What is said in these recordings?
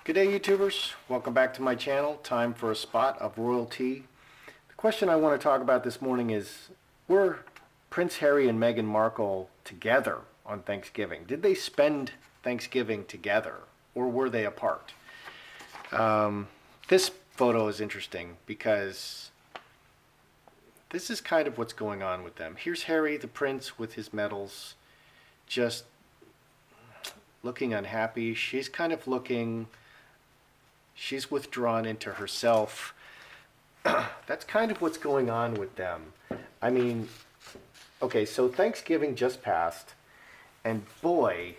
Good day, YouTubers. Welcome back to my channel. Time for a spot of royalty. The question I want to talk about this morning is, were Prince Harry and Meghan Markle together on Thanksgiving? Did they spend Thanksgiving together, or were they apart? This photo is interesting because this is kind of what's going on with them. Here's Harry, the prince, with his medals, just looking unhappy. She's kind of looking... She's withdrawn into herself. That's kind of what's going on with them. I mean, okay, so Thanksgiving just passed, and boy,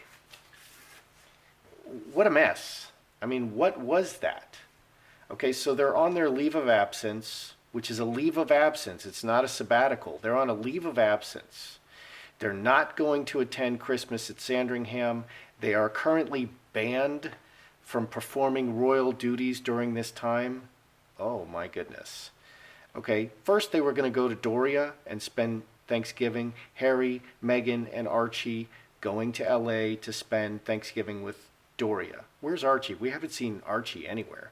what a mess. I mean, what was that? Okay, so they're on their leave of absence, which is a leave of absence. It's not a sabbatical. They're on a leave of absence. They're not going to attend Christmas at Sandringham. They are currently banned from performing royal duties during this time. Oh my goodness. Okay, first they were going to go to Doria and spend Thanksgiving. Harry, Meghan, and Archie going to LA to spend Thanksgiving with Doria. Where's Archie? We haven't seen Archie anywhere.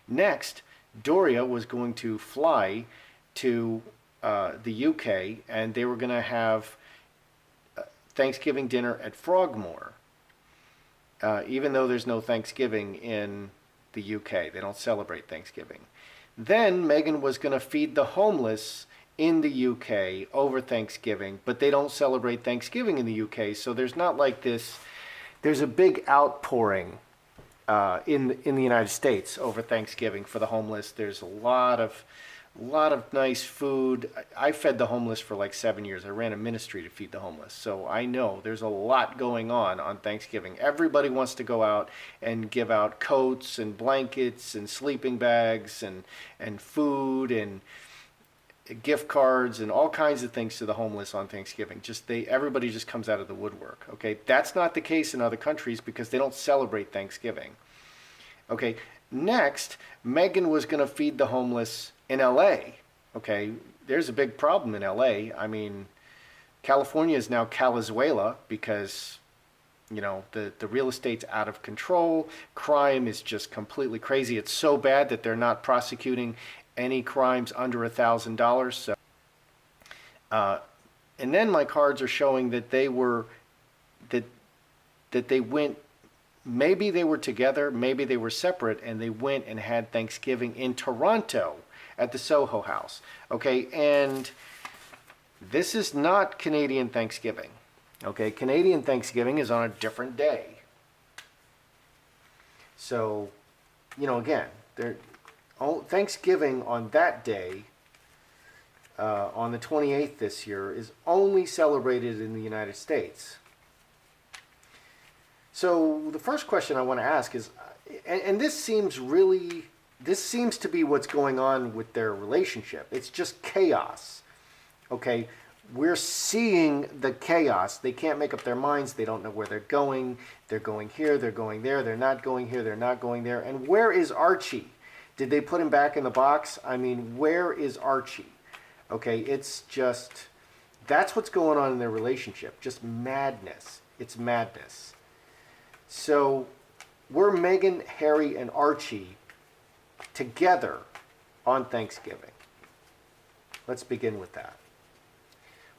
Next, Doria was going to fly to the UK, and they were going to have Thanksgiving dinner at Frogmore. Even though there's no Thanksgiving in the UK. They don't celebrate Thanksgiving. Then Meghan was going to feed the homeless in the UK over Thanksgiving, but they don't celebrate Thanksgiving in the UK, so there's not like this. There's a big outpouring in the United States over Thanksgiving for the homeless. There's a lot of nice food. I fed the homeless for like 7 years. I ran a ministry to feed the homeless. So I know there's a lot going on Thanksgiving. Everybody wants to go out and give out coats and blankets and sleeping bags and food and gift cards and all kinds of things to the homeless on Thanksgiving. Everybody just comes out of the woodwork. Okay, that's not the case in other countries because they don't celebrate Thanksgiving. Okay, next, Meghan was going to feed the homeless in LA. Okay, there's a big problem in LA. I mean, California is now Calizuela because, you know, the real estate's out of control. Crime is just completely crazy. It's so bad that they're not prosecuting any crimes under $1,000. So, and then my cards are showing that they were that they went. Maybe they were together, maybe they were separate, and they went and had Thanksgiving in Toronto at the Soho House. Okay, and this is not Canadian Thanksgiving. Okay, Canadian Thanksgiving is on a different day. So, you know, again, Thanksgiving on that day, on the 28th this year, is only celebrated in the United States. So the first question I want to ask is, and this seems to be what's going on with their relationship. It's just chaos. Okay, we're seeing the chaos. They can't make up their minds. They don't know where they're going. They're going here, they're going there. They're not going here, they're not going there. And where is Archie? Did they put him back in the box? I mean, where is Archie? Okay, it's just, that's what's going on in their relationship. Just madness. It's madness. So, were Meghan, Harry, and Archie together on Thanksgiving? Let's begin with that.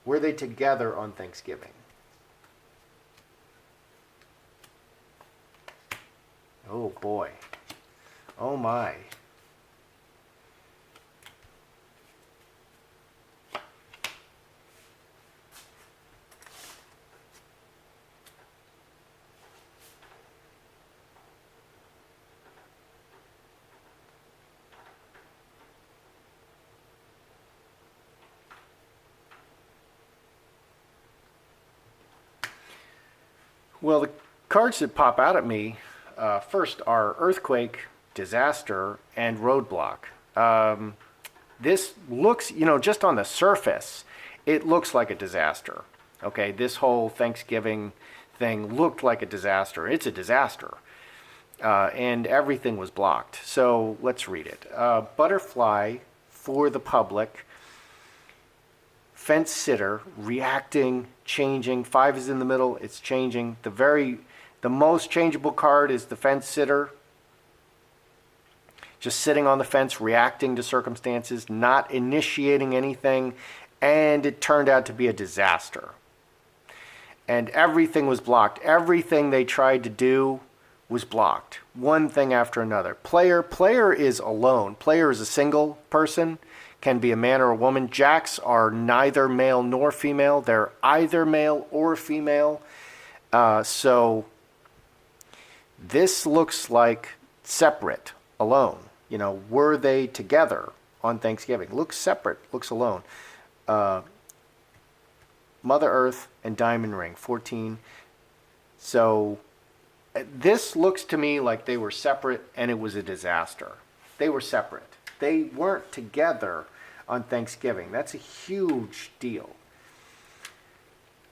Were they together on Thanksgiving? Oh boy. Oh my. Well, the cards that pop out at me first are earthquake, disaster, and roadblock. This looks, you know, just on the surface, it looks like a disaster. Okay, this whole Thanksgiving thing looked like a disaster. It's a disaster. And everything was blocked. So let's read it. Butterfly for the public. Fence sitter, reacting, changing. 5 is in the middle, it's changing. The most changeable card is the fence sitter. just sitting on the fence, reacting to circumstances, not initiating anything, and it turned out to be a disaster. And everything was blocked. Everything they tried to do was blocked. One thing after another. Player is alone. Player is a single person, can be a man or a woman. Jacks are neither male nor female. They're either male or female. So this looks like separate, alone. You know, were they together on Thanksgiving? Looks separate, looks alone. Mother Earth and Diamond Ring, 14. So this looks to me like they were separate and it was a disaster. They were separate. They weren't together on Thanksgiving. That's a huge deal.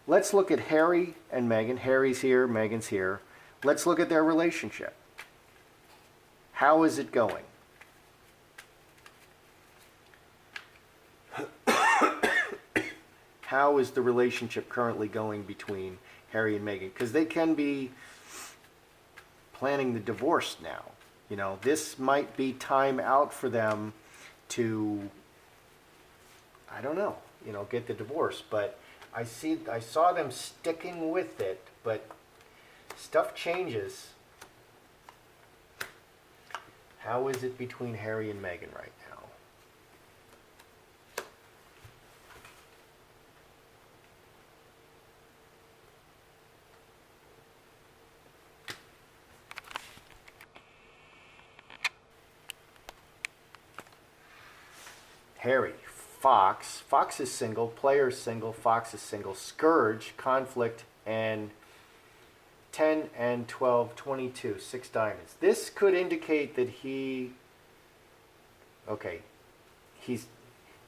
Let's look at Harry and Meghan. Harry's here, Meghan's here. Let's look at their relationship. How is it going? How is the relationship currently going between Harry and Meghan? Because they can be planning the divorce now. You know, this might be time out for them to, I don't know, you know, get the divorce. But I saw them sticking with it, but stuff changes. How is it between Harry and Meghan right now? Harry, Fox. Fox is single, Player is single, Fox is single. Scourge, conflict, and 10 and 12, 22, 6 diamonds. This could indicate that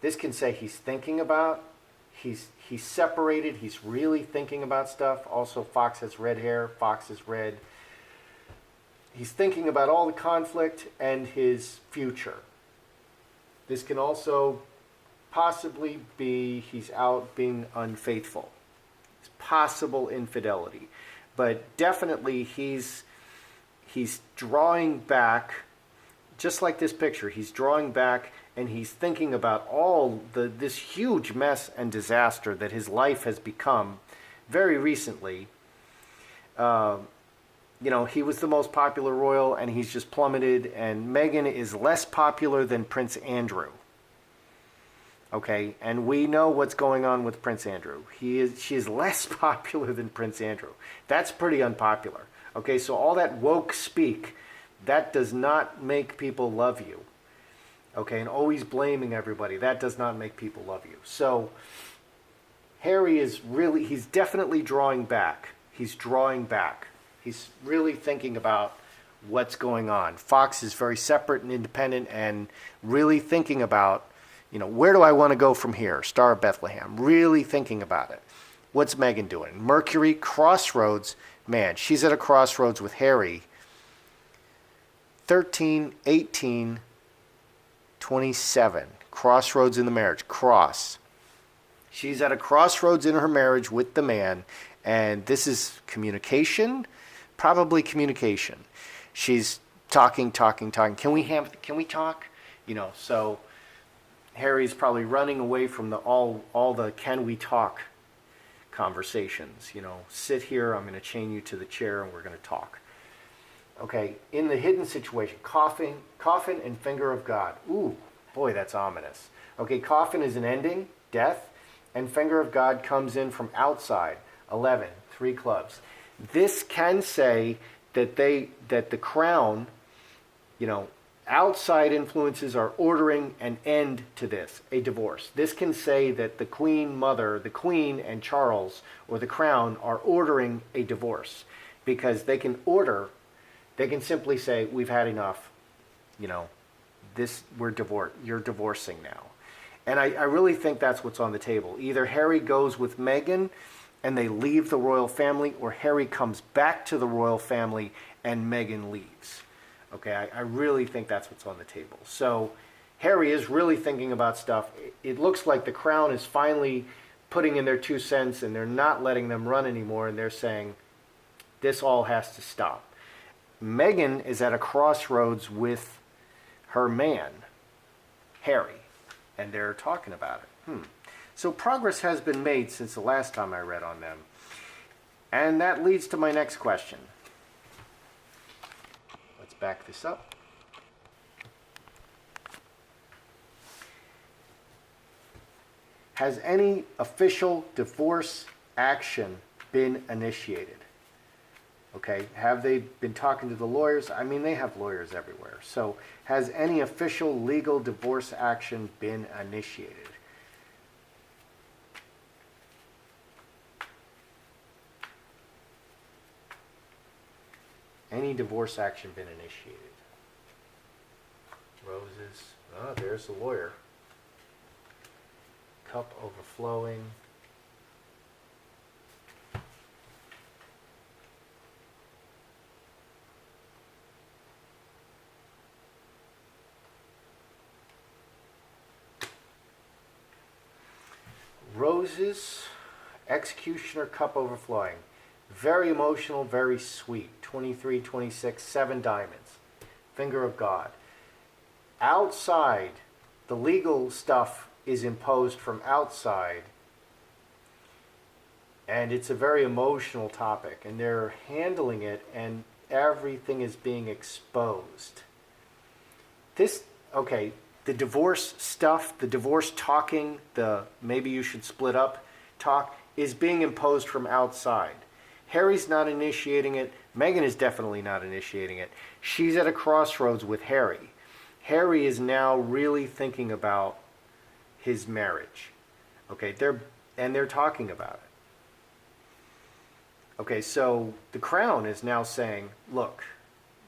this can say he's thinking about, he's separated, he's really thinking about stuff. Also, Fox has red hair, Fox is red. He's thinking about all the conflict and his future. This can also possibly be he's out being unfaithful. It's possible infidelity. But definitely he's drawing back, just like this picture. He's drawing back and he's thinking about all this huge mess and disaster that his life has become very recently. You know, he was the most popular royal and he's just plummeted, and Meghan is less popular than Prince Andrew. Okay, and we know what's going on with Prince Andrew. She is less popular than Prince Andrew. That's pretty unpopular. Okay, so all that woke speak, that does not make people love you. Okay, and always blaming everybody, that does not make people love you. So Harry he's definitely drawing back. He's drawing back. He's really thinking about what's going on. Fox is very separate and independent and really thinking about, you know, where do I want to go from here? Star of Bethlehem. Really thinking about it. What's Meghan doing? Mercury, crossroads. Man, she's at a crossroads with Harry. 13, 18, 27. Crossroads in the marriage. Cross. She's at a crossroads in her marriage with the man. And this is communication. Probably communication. She's talking. Can we talk? You know, so Harry's probably running away from all the can we talk conversations. You know, sit here, I'm going to chain you to the chair and we're going to talk. Okay, in the hidden situation, coffin and finger of God. Ooh, boy, that's ominous. Okay, coffin is an ending, death, and finger of God comes in from outside, 11, 3 clubs. This can say that the crown, you know, outside influences are ordering an end to this, a divorce. This can say that the Queen Mother, the Queen and Charles, or the crown are ordering a divorce, because they can simply say, we've had enough, you know, you're divorcing now. And I really think that's what's on the table. Either Harry goes with Meghan and they leave the royal family, or Harry comes back to the royal family and Meghan leaves. Okay, I really think that's what's on the table. So Harry is really thinking about stuff. It looks like the crown is finally putting in their 2 cents and they're not letting them run anymore, and they're saying, this all has to stop. Meghan is at a crossroads with her man, Harry, and they're talking about it. So progress has been made since the last time I read on them. And that leads to my next question. Let's back this up. Has any official divorce action been initiated? Okay, have they been talking to the lawyers? I mean, they have lawyers everywhere. So, has any official legal divorce action been initiated? Any divorce action been initiated? Roses. Oh, there's the lawyer. Cup overflowing. Roses, executioner, cup overflowing. Very emotional, very sweet. 23, 26, 7 diamonds. Finger of God. Outside, the legal stuff is imposed from outside, and it's a very emotional topic, and they're handling it, and everything is being exposed. Okay, the divorce stuff, the divorce talking, the maybe you should split up talk is being imposed from outside. Harry's not initiating it. Meghan is definitely not initiating it. She's at a crossroads with Harry. Harry is now really thinking about his marriage. Okay, they're talking about it. Okay, so the Crown is now saying, look,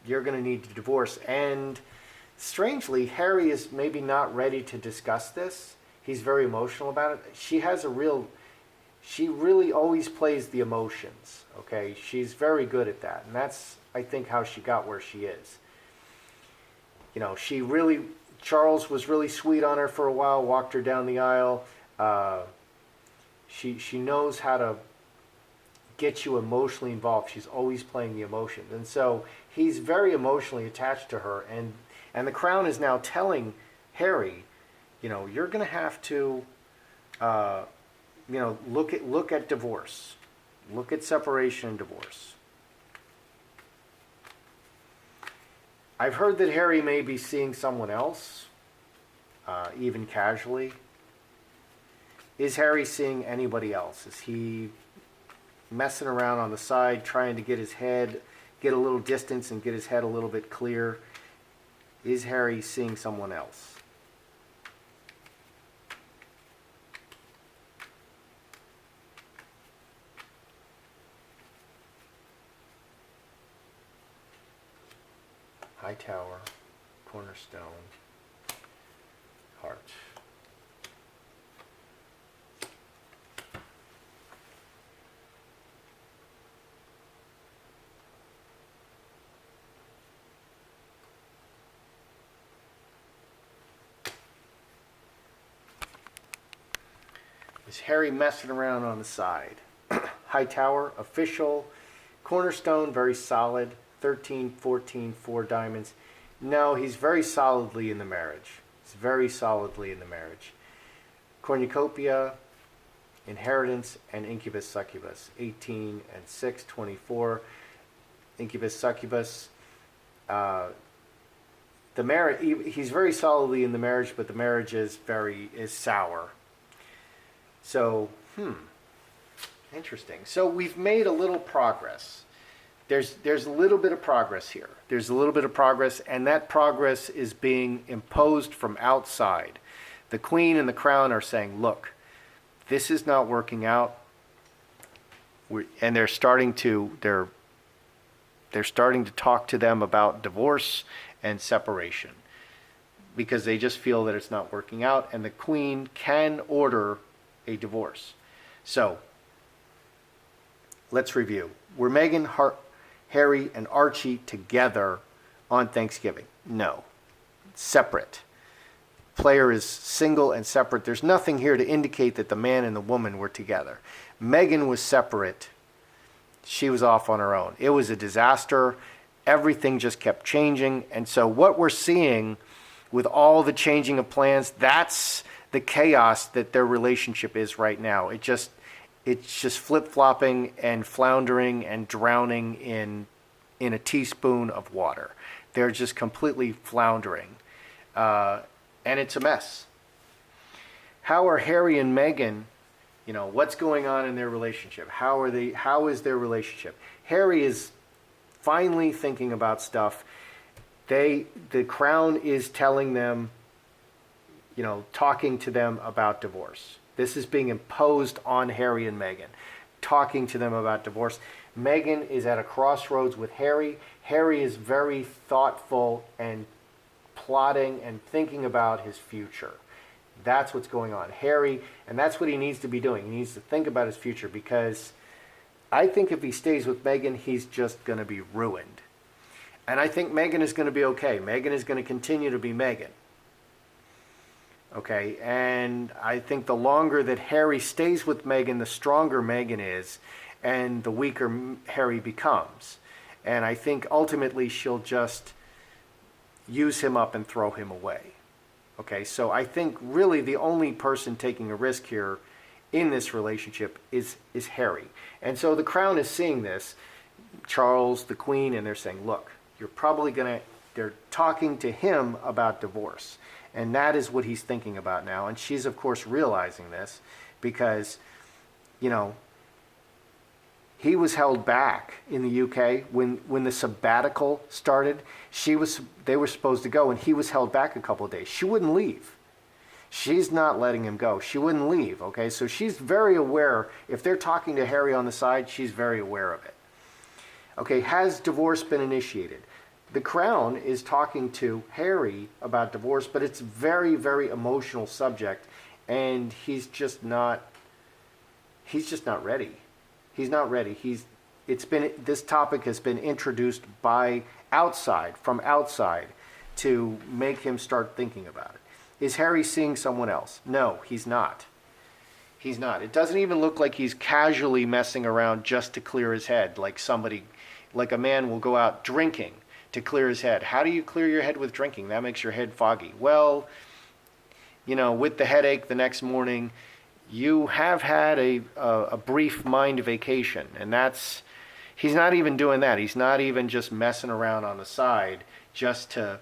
you're going to need to divorce. And strangely, Harry is maybe not ready to discuss this. He's very emotional about it. She really always plays the emotions. Okay, she's very good at that. And that's, I think, how she got where she is. You know, Charles was really sweet on her for a while, walked her down the aisle. She knows how to get you emotionally involved. She's always playing the emotions. And so he's very emotionally attached to her. And the Crown is now telling Harry, you know, you're going to have to, look at divorce. Look at separation and divorce. I've heard that Harry may be seeing someone else, even casually. Is Harry seeing anybody else? Is he messing around on the side, trying to get a little distance and get his head a little bit clear? Is Harry seeing someone else? High Tower, Cornerstone, Heart. Is Harry messing around on the side? High Tower, official. Cornerstone, very solid. 13, 14, 4 diamonds. No, he's very solidly in the marriage. He's very solidly in the marriage. Cornucopia, Inheritance, and Incubus Succubus. 18 and 6, 24. Incubus Succubus. The marriage, he's very solidly in the marriage, but the marriage is sour. So, interesting. So we've made a little progress. There's a little bit of progress here. There's a little bit of progress, and that progress is being imposed from outside. The Queen and the Crown are saying, look, this is not working out. And they're starting to talk to them about divorce and separation because they just feel that it's not working out, and the Queen can order a divorce. So, let's review. Were Meghan, Harry, and Archie together on Thanksgiving? No. Separate. Player is single and separate. There's nothing here to indicate that the man and the woman were together. Meghan was separate. She was off on her own. It was a disaster. Everything just kept changing. And so what we're seeing with all the changing of plans. That's the chaos that their relationship is right now. It's just flip-flopping and floundering and drowning in a teaspoon of water. They're just completely floundering. And it's a mess. How are Harry and Meghan, what's going on in their relationship? How is their relationship? Harry is finally thinking about stuff. The Crown is telling them, talking to them about divorce. This is being imposed on Harry and Meghan, talking to them about divorce. Meghan is at a crossroads with Harry. Harry is very thoughtful and plotting and thinking about his future. That's what's going on. Harry, and that's what he needs to be doing. He needs to think about his future, because I think if he stays with Meghan, he's just going to be ruined. And I think Meghan is going to be okay. Meghan is going to continue to be Meghan. Okay, and I think the longer that Harry stays with Meghan, the stronger Meghan is, and the weaker Harry becomes. And I think ultimately she'll just use him up and throw him away. Okay, so I think really the only person taking a risk here in this relationship is Harry. And so the Crown is seeing this, Charles, the Queen, and they're saying, look, they're talking to him about divorce. And that is what he's thinking about now. And she's, of course, realizing this because, he was held back in the UK when the sabbatical started. They were supposed to go, and he was held back a couple of days. She wouldn't leave. She's not letting him go. She wouldn't leave, okay? So she's very aware. If they're talking to Harry on the side, she's very aware of it. Okay, has divorce been initiated? The Crown is talking to Harry about divorce, but it's a very, very emotional subject, and he's just not ready. He's not ready. This topic has been introduced from outside to make him start thinking about it. Is Harry seeing someone else? No, he's not. He's not. It doesn't even look like he's casually messing around just to clear his head, like a man will go out drinking to clear his head. How do you clear your head with drinking? That makes your head foggy. Well, with the headache the next morning, you have had a brief mind vacation, and he's not even doing that. He's not even just messing around on the side just to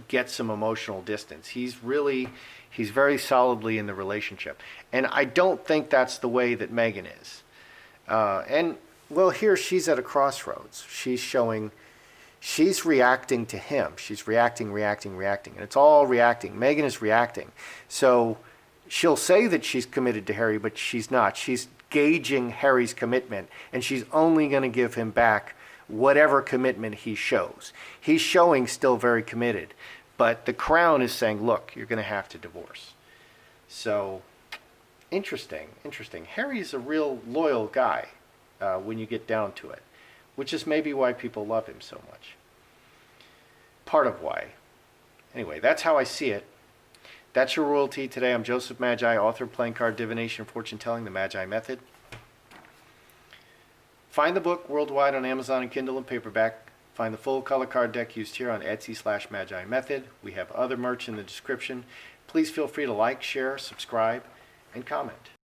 get some emotional distance. He's very solidly in the relationship. And I don't think that's the way that Meghan is. Here she's at a crossroads. She's reacting to him. She's reacting. And it's all reacting. Meghan is reacting. So she'll say that she's committed to Harry, but she's not. She's gauging Harry's commitment, and she's only going to give him back whatever commitment he shows. He's showing still very committed, but the Crown is saying, look, you're going to have to divorce. So, interesting. Harry's a real loyal guy when you get down to it, which is maybe why people love him so much. Part of why. Anyway, that's how I see it. That's your royalty today. I'm Joseph Magi, author of Playing Card Divination, Fortune Telling, The Magi Method. Find the book worldwide on Amazon and Kindle and paperback. Find the full color card deck used here on Etsy/Magi Method. We have other merch in the description. Please feel free to like, share, subscribe, and comment.